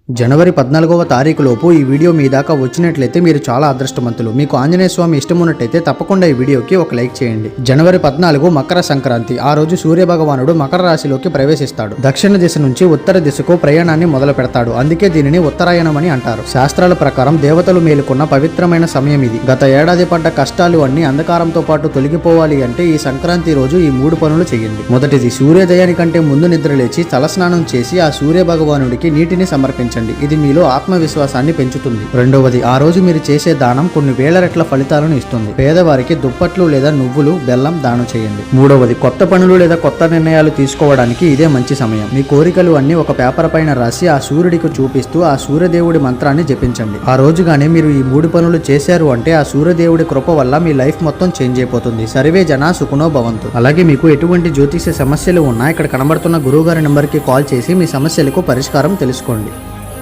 జనవరి 14వ తారీఖులోపు ఈ వీడియో మీ దాకా వచ్చినట్లయితే మీరు చాలా అదృష్టవంతులు. మీకు ఆంజనేయ స్వామి ఇష్టం ఉన్నట్టయితే తప్పకుండా ఈ వీడియోకి ఒక లైక్ చేయండి. జనవరి 14 మకర సంక్రాంతి. ఆ రోజు సూర్య భగవానుడు మకర రాశిలోకి ప్రవేశిస్తాడు. దక్షిణ దిశ నుంచి ఉత్తర దిశకు ప్రయాణాన్ని మొదలు పెడతాడు. అందుకే దీనిని ఉత్తరాయణం అని అంటారు. శాస్త్రాల ప్రకారం దేవతలు మేలుకున్న పవిత్రమైన సమయం ఇది. గత ఏడాది పడ్డ కష్టాలు అన్ని అంధకారంతో పాటు తొలగిపోవాలి అంటే ఈ సంక్రాంతి రోజు ఈ 3 పనులు చేయండి. మొదటిది, సూర్యోదయానికంటే ముందు నిద్రలేచి తలస్నానం చేసి ఆ సూర్య భగవానుడికి నీటిని సమర్పించండి. ఇది మీలో ఆత్మవిశ్వాసాన్ని పెంచుతుంది. రెండవది, ఆ రోజు మీరు చేసే దానం కొన్ని వేల రెట్ల ఫలితాలను ఇస్తుంది. పేదవారికి దుప్పట్లు లేదా నువ్వులు, బెల్లం దానం చేయండి. మూడవది, కొత్త పనులు లేదా కొత్త నిర్ణయాలు తీసుకోవడానికి ఇదే మంచి సమయం. మీ కోరికలు అన్ని ఒక పేపర్ పైన రాసి ఆ సూర్యుడికి చూపిస్తూ ఆ సూర్యదేవుడి మంత్రాన్ని జపించండి. ఆ రోజుగానే మీరు ఈ 3 పనులు చేశారు అంటే ఆ సూర్యదేవుడి కృప వల్ల మీ లైఫ్ మొత్తం చేంజ్ అయిపోతుంది. సర్వే జన సుఖనో భవంతు. అలాగే మీకు ఎటువంటి జ్యోతిష సమస్యలు ఉన్నా ఇక్కడ కనబడుతున్న గురువుగారి నెంబర్కి కాల్ చేసి మీ సమస్యలకు పరిష్కారం తెలుసుకోండి.